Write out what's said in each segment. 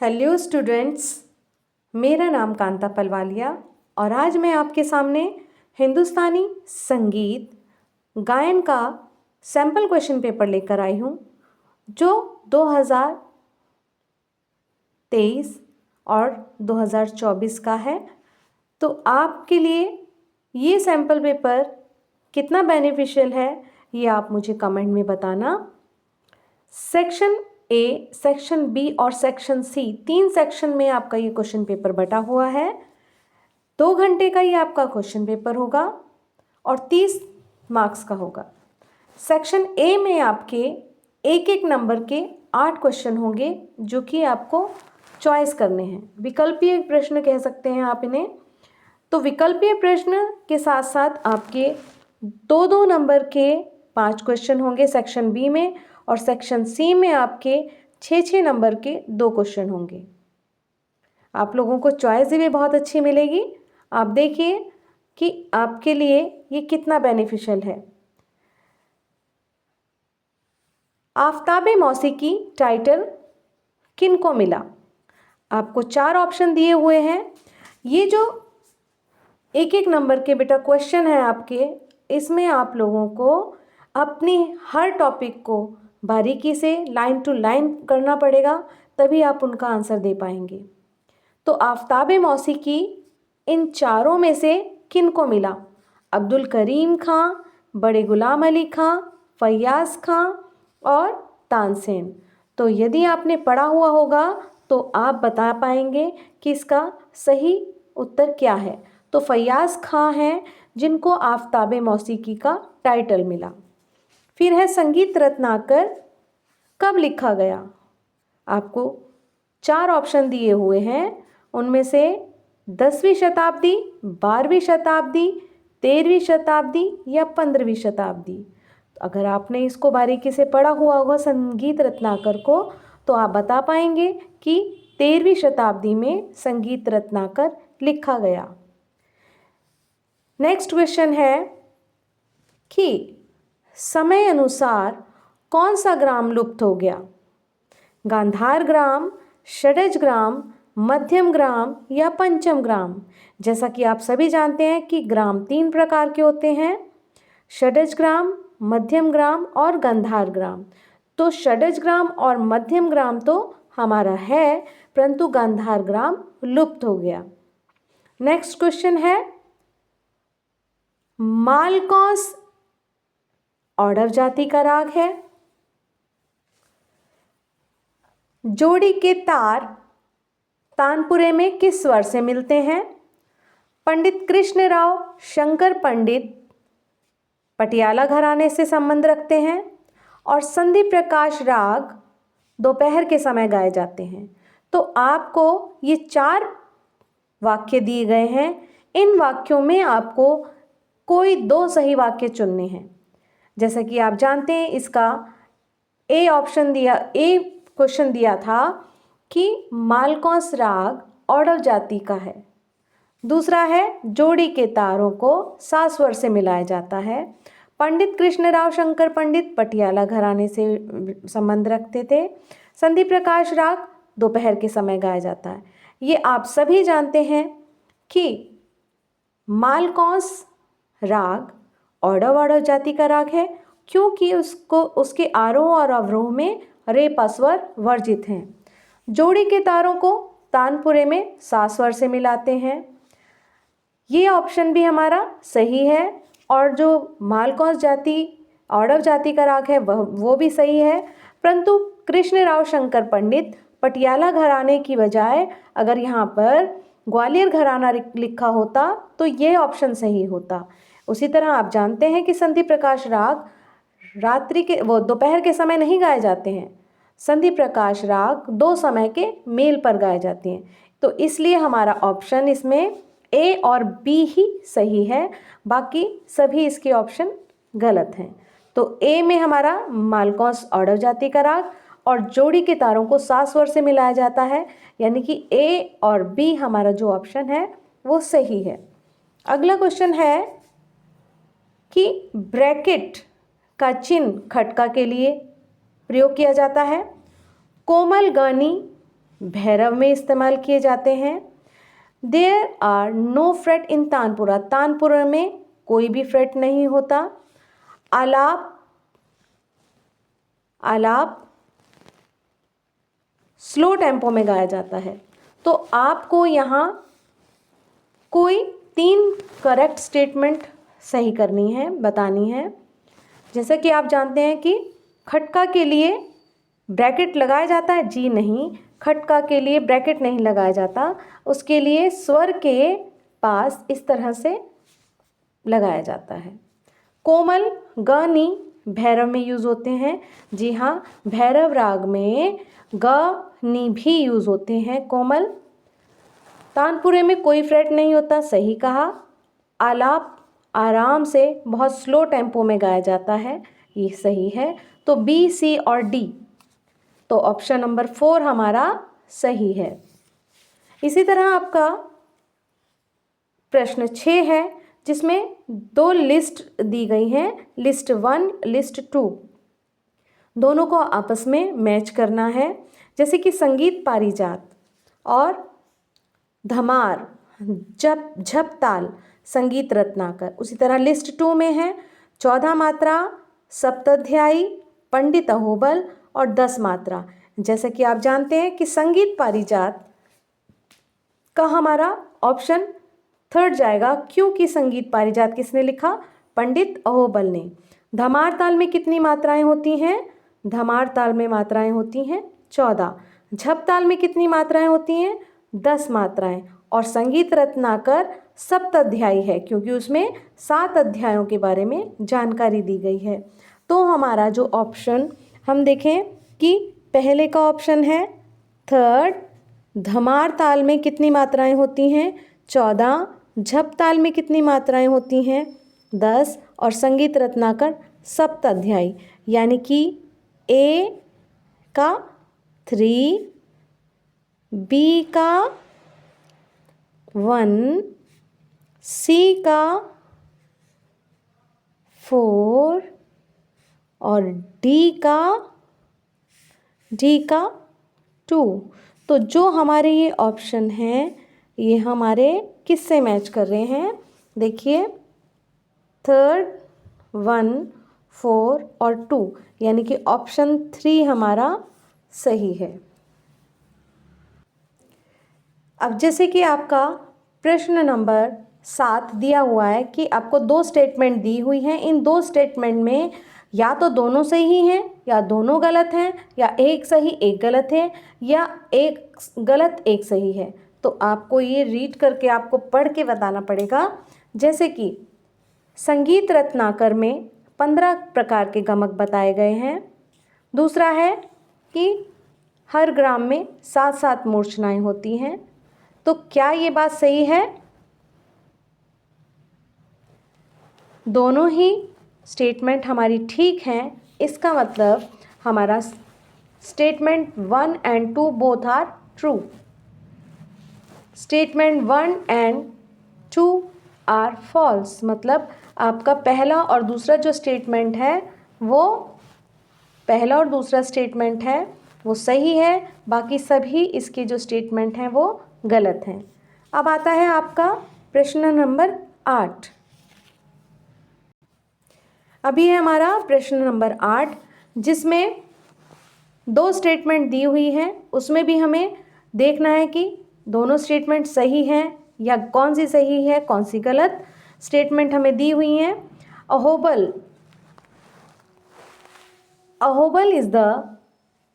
Hello students, मेरा नाम कांता पलवालिया और आज मैं आपके सामने हिंदुस्तानी संगीत गायन का सैम्पल क्वेश्चन पेपर लेकर आई हूँ जो 2023 और 2024 का है। तो आपके लिए ये सैम्पल पेपर कितना बेनिफिशियल है ये आप मुझे कमेंट में बताना। सेक्शन ए, सेक्शन बी और सेक्शन सी, 3 सेक्शन में आपका ये क्वेश्चन पेपर बटा हुआ है। 2 घंटे का ये आपका क्वेश्चन पेपर होगा और 30 मार्क्स का होगा। सेक्शन ए में आपके एक एक नंबर के 8 क्वेश्चन होंगे जो कि आपको चॉइस करने हैं। विकल्पीय प्रश्न कह सकते हैं आप इन्हें। तो विकल्पीय प्रश्न के साथ साथ आपके 2-2 नंबर के 5 क्वेश्चन होंगे सेक्शन बी में और सेक्शन सी में आपके 6-6 नंबर के 2 क्वेश्चन होंगे। आप लोगों को चॉइस भी बहुत अच्छी मिलेगी। आप देखिए कि आपके लिए ये कितना बेनिफिशियल है। आफताबे मौसीकी टाइटल किनको मिला? आपको 4 ऑप्शन दिए हुए हैं। ये जो एक एक नंबर के बेटा क्वेश्चन है आपके, इसमें आप लोगों को अपनी हर टॉपिक को बारीकी से लाइन टू लाइन करना पड़ेगा, तभी आप उनका आंसर दे पाएंगे। तो आफताबे मौसीकी इन चारों में से किनको मिला? अब्दुल करीम खां, बड़े गुलाम अली खां, फैयाज़ खां और तानसेन। तो यदि आपने पढ़ा हुआ होगा तो आप बता पाएंगे कि इसका सही उत्तर क्या है। तो फैयाज़ खां हैं जिनको आफताबे मौसीकी का टाइटल मिला। फिर है संगीत रत्नाकर कब लिखा गया? आपको 4 ऑप्शन दिए हुए हैं, उनमें से 10वीं शताब्दी, 12वीं शताब्दी, 13वीं शताब्दी या 15वीं शताब्दी। तो अगर आपने इसको बारीकी से पढ़ा हुआ होगा संगीत रत्नाकर को, तो आप बता पाएंगे कि 13वीं शताब्दी में संगीत रत्नाकर लिखा गया। नेक्स्ट क्वेश्चन है कि समय अनुसार कौन सा ग्राम लुप्त हो गया? गांधार ग्राम, षडज ग्राम, मध्यम ग्राम या पंचम ग्राम। जैसा कि आप सभी जानते हैं कि ग्राम 3 प्रकार के होते हैं, षडज ग्राम, मध्यम ग्राम और गांधार ग्राम। तो षडज ग्राम और मध्यम ग्राम तो हमारा है, परंतु गांधार ग्राम लुप्त हो गया। नेक्स्ट क्वेश्चन है मालकौस औडव जाति का राग है। जोड़ी के तार तानपुरे में किस स्वर से मिलते हैं? पंडित कृष्णराव शंकर पंडित पटियाला घराने से संबंध रखते हैं और संधि प्रकाश राग दोपहर के समय गाए जाते हैं। तो आपको ये 4 वाक्य दिए गए हैं। इन वाक्यों में आपको कोई 2 सही वाक्य चुनने हैं। जैसा कि आप जानते हैं इसका ए क्वेश्चन दिया था कि मालकौस राग औडव जाति का है। दूसरा है जोड़ी के तारों को सा स्वर से मिलाया जाता है। पंडित कृष्णराव शंकर पंडित पटियाला घराने से संबंध रखते थे। संधि प्रकाश राग दोपहर के समय गाया जाता है। ये आप सभी जानते हैं कि मालकौस राग औडव जाति का राग है, क्योंकि उसके आरोह और अवरोह में रेपा स्वर वर्जित हैं। जोड़ी के तारों को तानपुरे में सा स्वर से मिलाते हैं। ये ऑप्शन भी हमारा सही है। और जो मालकौस जाति औडव जाति का राग है वो भी सही है, परंतु कृष्णराव शंकर पंडित पटियाला घराने की बजाय अगर यहाँ पर ग्वालियर घराना लिखा होता तो ये ऑप्शन सही होता। उसी तरह आप जानते हैं कि संधि प्रकाश राग दोपहर के समय नहीं गाए जाते हैं। संधि प्रकाश राग 2 समय के मेल पर गाए जाते हैं। तो इसलिए हमारा ऑप्शन इसमें ए और बी ही सही है, बाकी सभी इसके ऑप्शन गलत हैं। तो ए में हमारा मालकौस औडव जाति का राग और जोड़ी के तारों को सा स्वर से मिलाया जाता है, यानी कि ए और बी हमारा जो ऑप्शन है वो सही है। अगला क्वेश्चन है कि ब्रैकेट का चिन्ह खटका के लिए प्रयोग किया जाता है। कोमल गानी भैरव में इस्तेमाल किए जाते हैं। देयर आर नो फ्रेट इन तानपुरा, तानपुरा में कोई भी फ्रेट नहीं होता। आलाप, आलाप स्लो टेम्पो में गाया जाता है। तो आपको यहाँ कोई 3 करेक्ट स्टेटमेंट सही करनी है, बतानी है। जैसा कि आप जानते हैं कि खटका के लिए ब्रैकेट लगाया जाता है, जी नहीं, खटका के लिए ब्रैकेट नहीं लगाया जाता, उसके लिए स्वर के पास इस तरह से लगाया जाता है। कोमल, ग नी भैरव में यूज़ होते हैं। जी हाँ, भैरव राग में ग नी भी यूज़ होते हैं। कोमल, तानपुरे में कोई फ्रेट नहीं होता, सही कहा। आलाप आराम से बहुत स्लो टेम्पो में गाया जाता है, ये सही है। तो बी, सी और डी, तो ऑप्शन नंबर 4 हमारा सही है। इसी तरह आपका प्रश्न 6 है, जिसमें 2 लिस्ट दी गई हैं, लिस्ट 1, लिस्ट 2। दोनों को आपस में मैच करना है। जैसे कि संगीत पारिजात और धमार, झपताल, संगीत रत्नाकर। उसी तरह लिस्ट 2 में है 14 मात्रा, सप्ताध्यायी, पंडित अहोबल और 10 मात्रा। जैसे कि आप जानते हैं कि संगीत पारिजात का हमारा ऑप्शन 3 जाएगा, क्योंकि संगीत पारिजात किसने लिखा? पंडित अहोबल ने। धमार ताल में कितनी मात्राएं होती हैं? धमार ताल में मात्राएं होती हैं 14। झपताल में कितनी मात्राएं होती हैं? 10 मात्राएं। और संगीत रत्नाकर सप्ताध्यायी है, क्योंकि उसमें 7 अध्यायों के बारे में जानकारी दी गई है। तो हमारा जो ऑप्शन हम देखें कि पहले का ऑप्शन है 3, धमार ताल में कितनी मात्राएं होती हैं? 14। झपताल में कितनी मात्राएं होती हैं? 10। और संगीत रत्नाकर सप्ताध्यायी, यानी कि ए का 3, बी का 1, सी का 4 और डी का 2। तो जो हमारे ये ऑप्शन हैं, ये हमारे किससे मैच कर रहे हैं? देखिए 3, 1, 4 और 2, यानी कि ऑप्शन 3 हमारा सही है। अब जैसे कि आपका प्रश्न नंबर 7 दिया हुआ है कि आपको 2 स्टेटमेंट दी हुई हैं, इन 2 स्टेटमेंट में या तो दोनों सही हैं या दोनों गलत हैं, या एक सही एक गलत है, या एक गलत एक सही है। तो आपको ये रीड करके आपको पढ़ के बताना पड़ेगा। जैसे कि संगीत रत्नाकर में 15 प्रकार के गमक बताए गए हैं। दूसरा है कि हर ग्राम में 7-7 मूर्छनाएं होती हैं। तो क्या ये बात सही है? दोनों ही स्टेटमेंट हमारी ठीक हैं। इसका मतलब हमारा statement 1 and 2 both are true. Statement 1 and 2 are false, मतलब आपका पहला और दूसरा जो स्टेटमेंट है, वो पहला और दूसरा स्टेटमेंट है वो सही है, बाकी सभी इसके जो स्टेटमेंट हैं वो गलत हैं। अब आता है आपका प्रश्न नंबर 8। अभी है हमारा प्रश्न नंबर 8, जिसमें 2 स्टेटमेंट दी हुई हैं। उसमें भी हमें देखना है कि दोनों स्टेटमेंट सही हैं या कौन सी सही है कौन सी गलत। स्टेटमेंट हमें दी हुई हैं। Ahobal is the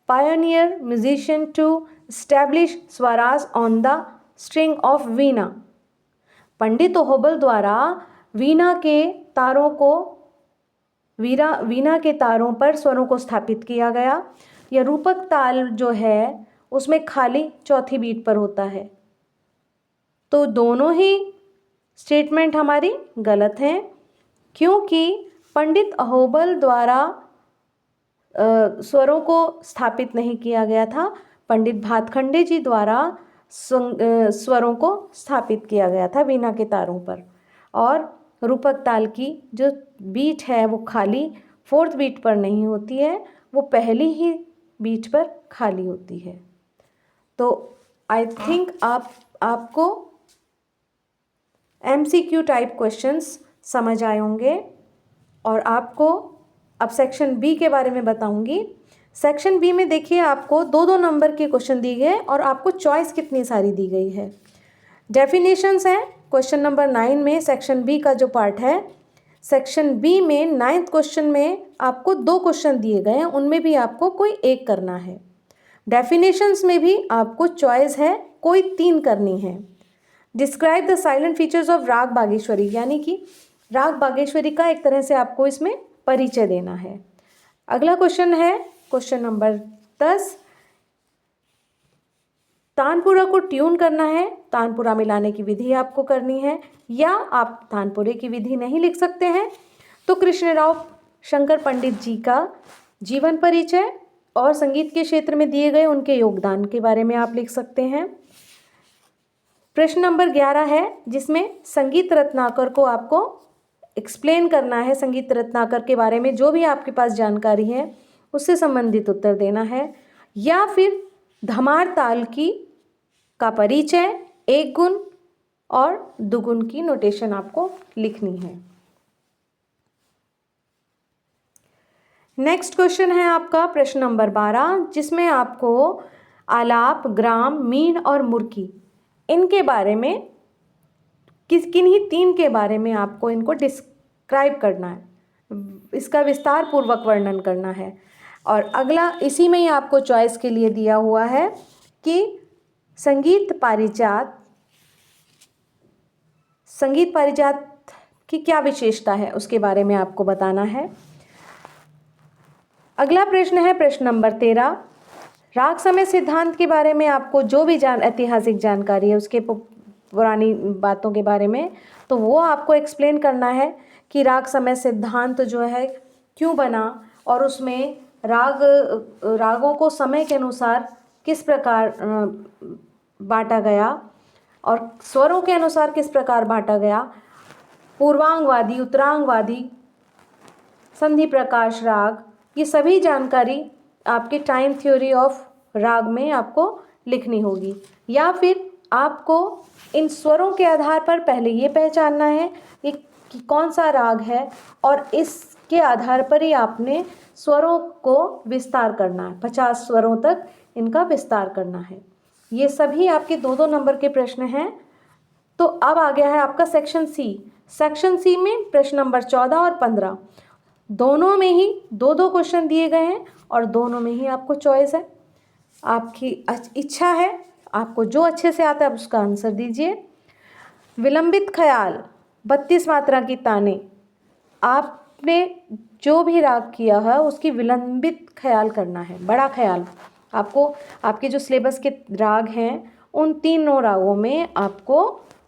pioneer musician to establish swaras on the string of वीणा। पंडित अहोबल द्वारा वीणा के तारों पर स्वरों को स्थापित किया गया। यह रूपक ताल जो है उसमें खाली चौथी बीट पर होता है। तो दोनों ही स्टेटमेंट हमारी गलत हैं, क्योंकि पंडित अहोबल द्वारा स्वरों को स्थापित नहीं किया गया था। पंडित भातखंडे जी द्वारा स्वरों को स्थापित किया गया था वीणा के तारों पर। और रूपक ताल की जो बीट है वो खाली 4th बीट पर नहीं होती है, वो पहली ही बीट पर खाली होती है। तो आई थिंक आपको MCQ टाइप क्वेश्चंस समझ आए होंगे। और आपको अब सेक्शन बी के बारे में बताऊंगी। सेक्शन बी में देखिए आपको 2-2 नंबर के क्वेश्चन दिए गए और आपको चॉइस कितनी सारी दी गई है। डेफिनेशंस हैं क्वेश्चन नंबर 9 में, सेक्शन बी का जो पार्ट है। सेक्शन बी में 9th क्वेश्चन में आपको 2 क्वेश्चन दिए गए हैं, उनमें भी आपको कोई एक करना है। डेफिनेशंस में भी आपको चॉइस है, कोई 3 करनी है। Describe the salient features of राग बागेश्वरी, यानी कि राग बागेश्वरी का एक तरह से आपको इसमें परिचय देना है। अगला क्वेश्चन है क्वेश्चन नंबर 10, तानपुरा को ट्यून करना है। तानपुरा मिलाने की विधि आपको करनी है, या आप तानपुरे की विधि नहीं लिख सकते हैं तो कृष्णराव शंकर पंडित जी का जीवन परिचय और संगीत के क्षेत्र में दिए गए उनके योगदान के बारे में आप लिख सकते हैं। प्रश्न नंबर 11 है जिसमें संगीत रत्नाकर को आपको एक्सप्लेन करना है। संगीत रत्नाकर के बारे में जो भी आपके पास जानकारी है उससे संबंधित उत्तर देना है, या फिर धमार ताल का परिचय, एक गुण और दुगुन की नोटेशन आपको लिखनी है। नेक्स्ट क्वेश्चन है आपका प्रश्न नंबर 12, जिसमें आपको आलाप, ग्राम, मीन और मुर्की, इनके बारे में किन्हीं 3 के बारे में आपको इनको डिस्क्राइब करना है, इसका विस्तार पूर्वक वर्णन करना है। और अगला इसी में ही आपको चॉइस के लिए दिया हुआ है कि संगीत पारिजात की क्या विशेषता है, उसके बारे में आपको बताना है। अगला प्रश्न है प्रश्न नंबर 13, राग समय सिद्धांत के बारे में आपको जो भी ऐतिहासिक जानकारी है उसके पुरानी बातों के बारे में, तो वो आपको एक्सप्लेन करना है कि राग समय सिद्धांत जो है क्यों बना और उसमें रागों को समय के अनुसार किस प्रकार बांटा गया और स्वरों के अनुसार किस प्रकार बांटा गया, पूर्वांगवादी, उत्तरांगवादी, संधि प्रकाश राग, ये सभी जानकारी आपके टाइम थ्योरी ऑफ राग में आपको लिखनी होगी। या फिर आपको इन स्वरों के आधार पर पहले ये पहचानना है कि कौन सा राग है और इसके आधार पर ही आपने स्वरों को विस्तार करना है, 50 स्वरों तक इनका विस्तार करना है। ये सभी आपके 2-2 नंबर के प्रश्न हैं। तो अब आ गया है आपका सेक्शन सी। सेक्शन सी में प्रश्न नंबर 14 और 15 दोनों में ही 2-2 क्वेश्चन दिए गए हैं और दोनों में ही आपको चॉइस है। आपकी इच्छा है, आपको जो अच्छे से आता है उसका आंसर दीजिए। विलंबित ख्याल, 32 मात्रा की ताने, आपने जो भी राग किया है उसकी विलंबित ख्याल करना है, बड़ा ख्याल। आपको आपके जो सिलेबस के राग हैं उन तीनों रागों में आपको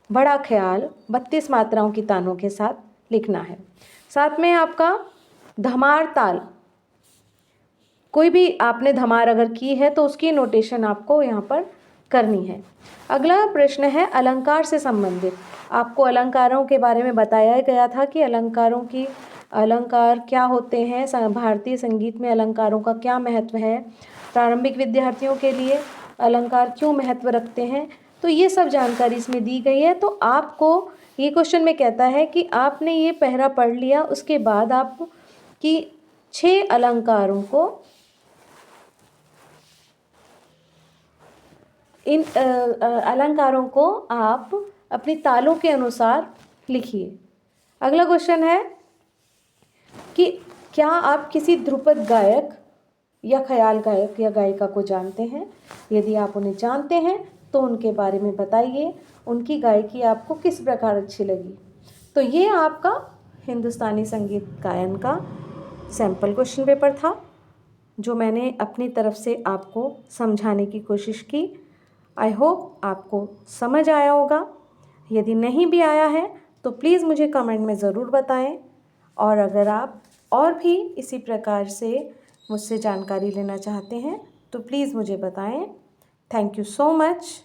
बड़ा ख्याल 32 मात्राओं की तानों के साथ लिखना है। साथ में आपका धमार ताल, कोई भी आपने धमार अगर की है तो उसकी नोटेशन आपको यहाँ पर करनी है। अगला प्रश्न है अलंकार से संबंधित। आपको अलंकारों के बारे में बताया गया था कि अलंकार क्या होते हैं, भारतीय संगीत में अलंकारों का क्या महत्व है, प्रारंभिक विद्यार्थियों के लिए अलंकार क्यों महत्व रखते हैं, तो ये सब जानकारी इसमें दी गई है। तो आपको ये क्वेश्चन में कहता है कि आपने ये पहरा पढ़ लिया, उसके बाद आप कि 6 अलंकारों को इन अलंकारों को आप अपनी तालों के अनुसार लिखिए। अगला क्वेश्चन है कि क्या आप किसी ध्रुपद गायक या ख्याल गायक या गायिका को जानते हैं? यदि आप उन्हें जानते हैं तो उनके बारे में बताइए, उनकी गायकी आपको किस प्रकार अच्छी लगी। तो ये आपका हिंदुस्तानी संगीत गायन का सैम्पल क्वेश्चन पेपर था जो मैंने अपनी तरफ से आपको समझाने की कोशिश की। आई होप आपको समझ आया होगा। यदि नहीं भी आया है तो प्लीज़ मुझे कमेंट में ज़रूर बताएं, और अगर आप और भी इसी प्रकार से मुझसे जानकारी लेना चाहते हैं तो प्लीज़ मुझे बताएं। Thank you so much.